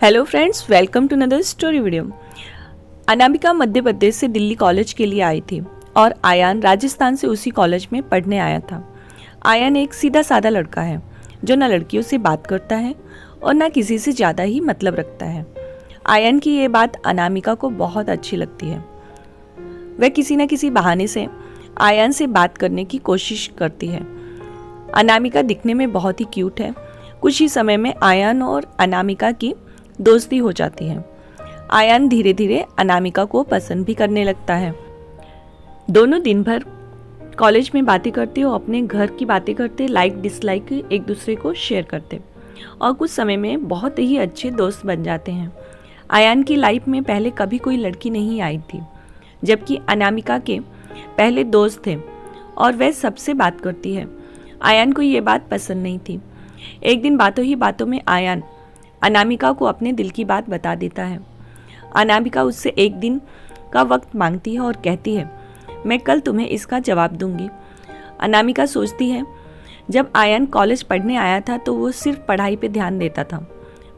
Hello friends, welcome to another story video. Anamika Madhya Pradesh से Delhi college के लिए आई थी और आयान राजस्थान से उसी कॉलेज में पढ़ने आया था। आयान एक सीधा साधा लड़का है जो न लड़कियों से बात करता है और न किसी से ज़्यादा ही मतलब रखता है। आयान की ये बात अनामिका को बहुत अच्छी लगती है। वह किसी न किसी बहाने से आयान से बात करने की कोशिश करती है। अनामिका दिखने में बहुत ही क्यूट है। कुछ ही समय में आयान और अनामिका की दोस्ती हो जाती है। आयान धीरे धीरे अनामिका को पसंद भी करने लगता है। दोनों दिन भर कॉलेज में बातें करते और अपने घर की बातें करते, लाइक डिसलाइक एक दूसरे को शेयर करते और कुछ समय में बहुत ही अच्छे दोस्त बन जाते हैं। आयान की लाइफ में पहले कभी कोई लड़की नहीं आई थी, जबकि अनामिका के पहले दोस्त थे और वह सबसे बात करती है। आयान को ये बात पसंद नहीं थी। एक दिन बातों ही बातों में आयान अनामिका को अपने दिल की बात बता देता है। अनामिका उससे एक दिन का वक्त मांगती है और कहती है, मैं कल तुम्हें इसका जवाब दूंगी। अनामिका सोचती है, जब आयान कॉलेज पढ़ने आया था तो वो सिर्फ पढ़ाई पे ध्यान देता था,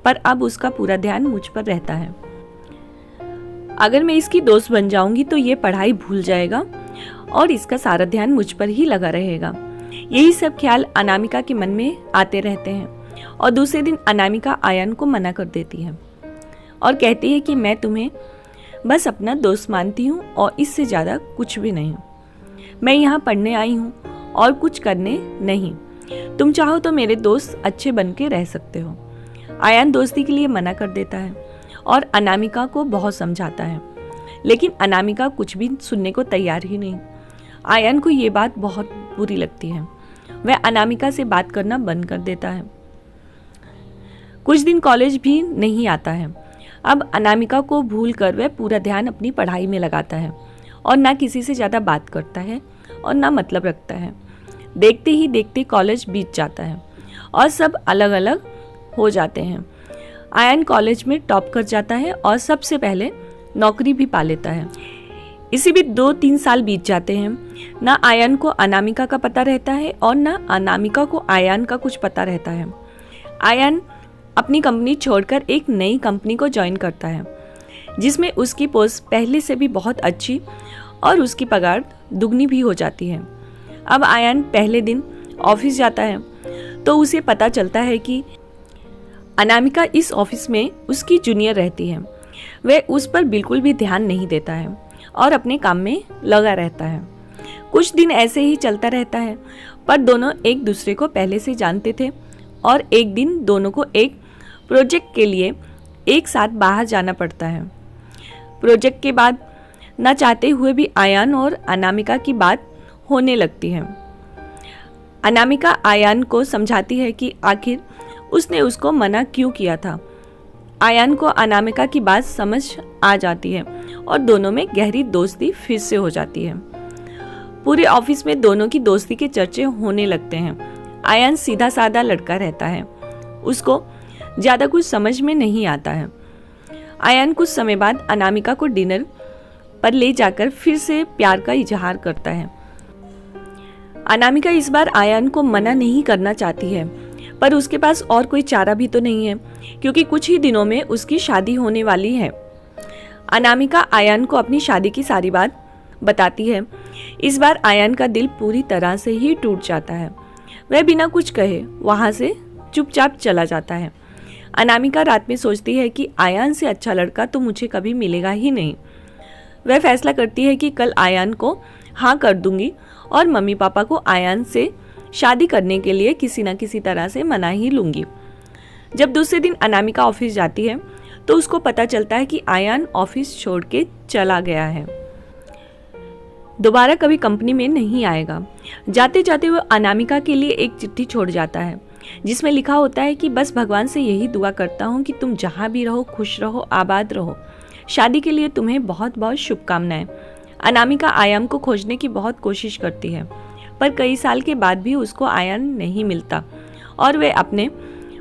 पर अब उसका पूरा ध्यान मुझ पर रहता है। अगर मैं इसकी दोस्त बन जाऊंगी तो ये पढ़ाई भूल जाएगा और इसका सारा ध्यान मुझ पर ही लगा रहेगा। यही सब ख्याल अनामिका के मन में आते रहते हैं और दूसरे दिन अनामिका आयान को मना कर देती है और कहती है कि मैं तुम्हें बस अपना दोस्त मानती हूँ और इससे ज़्यादा कुछ भी नहीं। मैं यहाँ पढ़ने आई हूँ और कुछ करने नहीं। तुम चाहो तो मेरे दोस्त अच्छे बन के रह सकते हो। आयान दोस्ती के लिए मना कर देता है और अनामिका को बहुत समझाता है, लेकिन अनामिका कुछ भी सुनने को तैयार ही नहीं। आयान को ये बात बहुत बुरी लगती है। वह अनामिका से बात करना बंद कर देता है। कुछ दिन कॉलेज भी नहीं आता है। अब अनामिका को भूलकर वह पूरा ध्यान अपनी पढ़ाई में लगाता है और ना किसी से ज़्यादा बात करता है और ना मतलब रखता है। देखते ही देखते कॉलेज बीत जाता है और सब अलग अलग हो जाते हैं। आयान कॉलेज में टॉप कर जाता है और सबसे पहले नौकरी भी पा लेता है। इसी भी 2-3 साल बीत जाते हैं। ना आयान को अनामिका का पता रहता है और ना अनामिका को आयान का कुछ पता रहता है। आयान अपनी कंपनी छोड़कर एक नई कंपनी को ज्वाइन करता है, जिसमें उसकी पोस्ट पहले से भी बहुत अच्छी और उसकी पगार दुगनी भी हो जाती है। अब आयान पहले दिन ऑफिस जाता है तो उसे पता चलता है कि अनामिका इस ऑफिस में उसकी जूनियर रहती है। वह उस पर बिल्कुल भी ध्यान नहीं देता है और अपने काम में लगा रहता है। कुछ दिन ऐसे ही चलता रहता है, पर दोनों एक दूसरे को पहले से जानते थे और एक दिन दोनों को एक प्रोजेक्ट के लिए एक साथ बाहर जाना पड़ता है। प्रोजेक्ट के बाद न चाहते हुए भी आयान और अनामिका की बात होने लगती है। अनामिका आयान को समझाती है कि आखिर उसने उसको मना क्यों किया था। आयान को अनामिका की बात समझ आ जाती है और दोनों में गहरी दोस्ती फिर से हो जाती है। पूरे ऑफिस में दोनों की दोस्ती के चर्चे होने लगते हैं। आयान सीधा साधा लड़का रहता है, उसको ज़्यादा कुछ समझ में नहीं आता है। आयान कुछ समय बाद अनामिका को डिनर पर ले जाकर फिर से प्यार का इजहार करता है। अनामिका इस बार आयान को मना नहीं करना चाहती है, पर उसके पास और कोई चारा भी तो नहीं है, क्योंकि कुछ ही दिनों में उसकी शादी होने वाली है। अनामिका आयान को अपनी शादी की सारी बात बताती है। इस बार आयान का दिल पूरी तरह से ही टूट जाता है। वह बिना कुछ कहे वहाँ से चुपचाप चला जाता है। अनामिका रात में सोचती है कि आयान से अच्छा लड़का तो मुझे कभी मिलेगा ही नहीं। वह फैसला करती है कि कल आयान को हाँ कर दूंगी और मम्मी पापा को आयान से शादी करने के लिए किसी न किसी तरह से मना ही लूंगी। जब दूसरे दिन अनामिका ऑफिस जाती है तो उसको पता चलता है कि आयान ऑफिस छोड़ के चला गया है, दोबारा कभी कंपनी में नहीं आएगा। जाते जाते वो अनामिका के लिए एक चिट्ठी छोड़ जाता है, जिसमें लिखा होता है कि बस भगवान से यही दुआ करता हूँ कि तुम जहाँ भी रहो खुश रहो, आबाद रहो। शादी के लिए तुम्हें बहुत बहुत शुभकामनाएं। अनामिका आयान को खोजने की बहुत कोशिश करती है, पर कई साल के बाद भी उसको आयान नहीं मिलता और वह अपने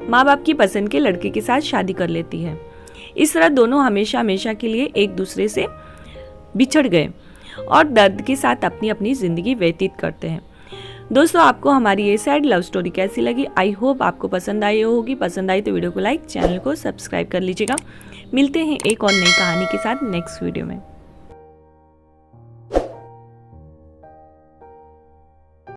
माँ बाप की पसंद के लड़के के साथ शादी कर लेती है। इस तरह दोनों हमेशा हमेशा के लिए एक दूसरे से बिछड़ गए और दर्द के साथ अपनी अपनी जिंदगी व्यतीत करते हैं। दोस्तों आपको हमारी ये सैड लव स्टोरी कैसी लगी? आई होप आपको पसंद आई होगी। पसंद आई तो वीडियो को लाइक, चैनल को सब्सक्राइब कर लीजिएगा। मिलते हैं एक और नई कहानी के साथ नेक्स्ट वीडियो में।